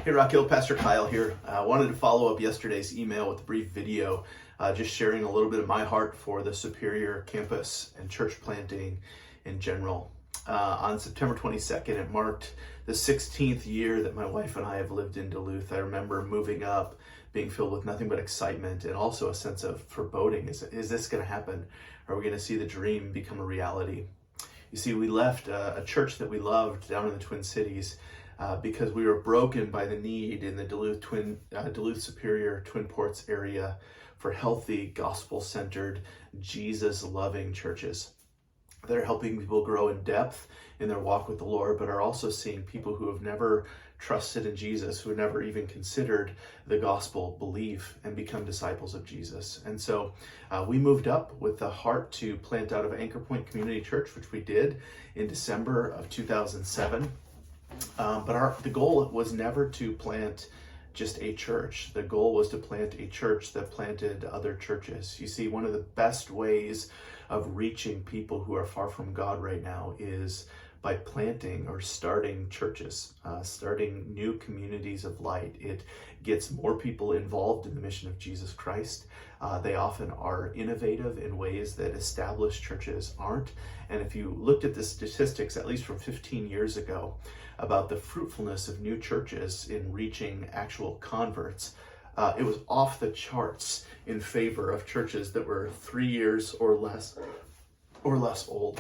Hey Rock Hill, Pastor Kyle here. I wanted to follow up yesterday's email with a brief video, just sharing a little bit of my heart for the Superior campus and church planting in general. On September 22nd, it marked the 16th year that my wife and I have lived in Duluth. I remember moving up, being filled with nothing but excitement and also a sense of foreboding. Is this going to happen? Are we going to see the dream become a reality? You see, we left a church that we loved down in the Twin Cities because we were broken by the need in the Duluth Superior Twin Ports area for healthy, gospel-centered, Jesus-loving churches that are helping people grow in depth in their walk with the Lord, but are also seeing people who have never trusted in Jesus, who have never even considered the gospel, believe, and become disciples of Jesus. And so we moved up with the heart to plant out of Anchor Point Community Church, which we did in December of 2007. But the goal was never to plant just a church. The goal was to plant a church that planted other churches. You see, one of the best ways of reaching people who are far from God right now is by planting or starting churches, starting new communities of light. It gets more people involved in the mission of Jesus Christ. They often are innovative in ways that established churches aren't. And if you looked at the statistics, at least from 15 years ago, about the fruitfulness of new churches in reaching actual converts, it was off the charts in favor of churches that were 3 years or less old.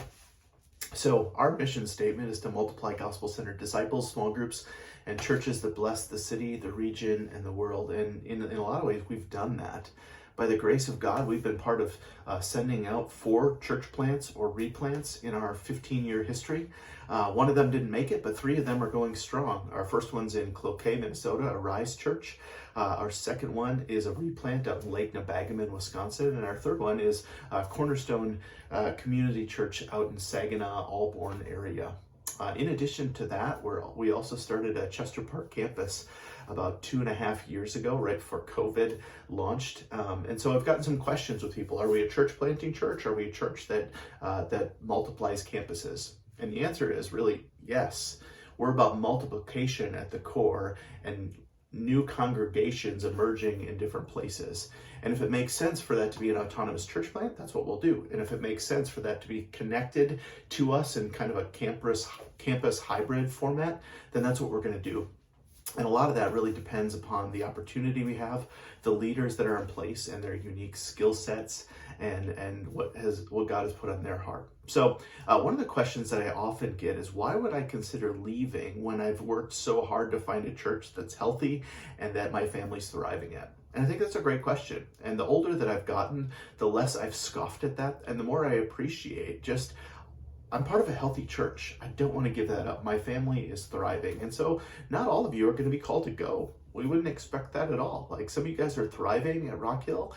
So our mission statement is to multiply gospel-centered disciples, small groups, and churches that bless the city, the region, and the world. And in a lot of ways, we've done that. By the grace of God, we've been part of sending out 4 church plants or replants in our 15-year history. One of them didn't make it, but 3 of them are going strong. Our first one's in Cloquet, Minnesota, a Rise Church. Our second one is a replant out in Lake Nebagamon, Wisconsin. And our third one is Cornerstone Community Church out in Saginaw, Auburn area. In addition to that, we also started a Chester Park campus about 2.5 years ago, right before COVID launched. And so I've gotten some questions with people. Are we a church planting church? Are we a church that multiplies campuses? And the answer is really yes. We're about multiplication at the core and new congregations emerging in different places. And if it makes sense for that to be an autonomous church plant, that's what we'll do. And if it makes sense for that to be connected to us in kind of a campus hybrid format, then that's what we're going to do. And a lot of that really depends upon the opportunity we have, the leaders that are in place and their unique skill sets and what God has put on their heart. So one of the questions that I often get is, why would I consider leaving when I've worked so hard to find a church that's healthy and that my family's thriving at? And I think that's a great question. And the older that I've gotten, the less I've scoffed at that and the more I appreciate just, I'm part of a healthy church. I don't want to give that up. My family is thriving. And so not all of you are going to be called to go. We wouldn't expect that at all. Like, some of you guys are thriving at Rock Hill,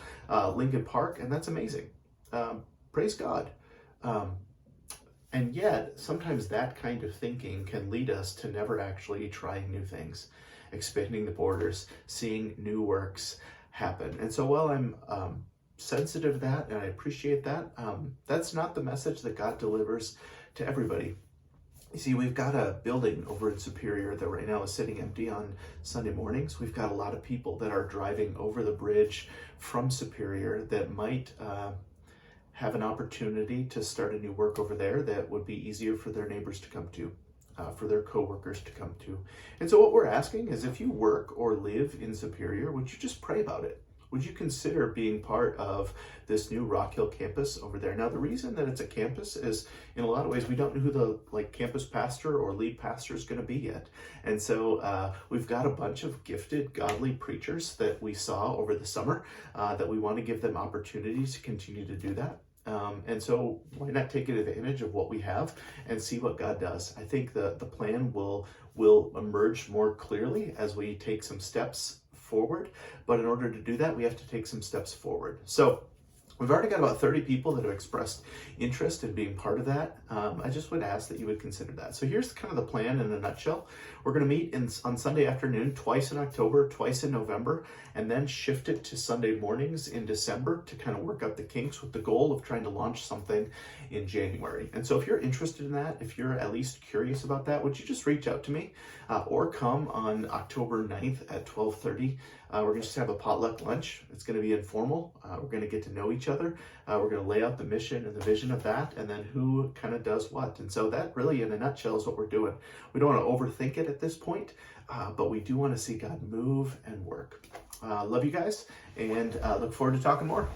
Lincoln Park, and that's amazing. Praise God. And yet, sometimes that kind of thinking can lead us to never actually trying new things, expanding the borders, seeing new works happen. And so while I'm sensitive to that and I appreciate that, that's not the message that God delivers to everybody. You see, we've got a building over in Superior that right now is sitting empty on Sunday mornings. We've got a lot of people that are driving over the bridge from Superior that might have an opportunity to start a new work over there that would be easier for their neighbors to come to, for their coworkers to come to. And so what we're asking is, if you work or live in Superior, would you just pray about it? Would you consider being part of this new Rock Hill campus over there? Now, the reason that it's a campus is, in a lot of ways, we don't know who the campus pastor or lead pastor is going to be yet. And so we've got a bunch of gifted, godly preachers that we saw over the summer that we want to give them opportunities to continue to do that. And so why not take advantage of what we have and see what God does? I think the plan will emerge more clearly as we take some steps forward, but in order to do that, we have to take some steps forward. So We've already got about 30 people that have expressed interest in being part of that. I just would ask that you would consider that. So here's kind of the plan in a nutshell. We're going to meet on Sunday afternoon, twice in October, twice in November, and then shift it to Sunday mornings in December to kind of work out the kinks with the goal of trying to launch something in January. And so if you're interested in that, if you're at least curious about that, would you just reach out to me or come on October 9th at 12:30. We're going to just have a potluck lunch. It's going to be informal. We're going to get to know each other. We're going to lay out the mission and the vision of that, and then who kind of does what. And so that really, in a nutshell, is what we're doing. We don't want to overthink it at this point, but we do want to see God move and work. Love you guys, and look forward to talking more.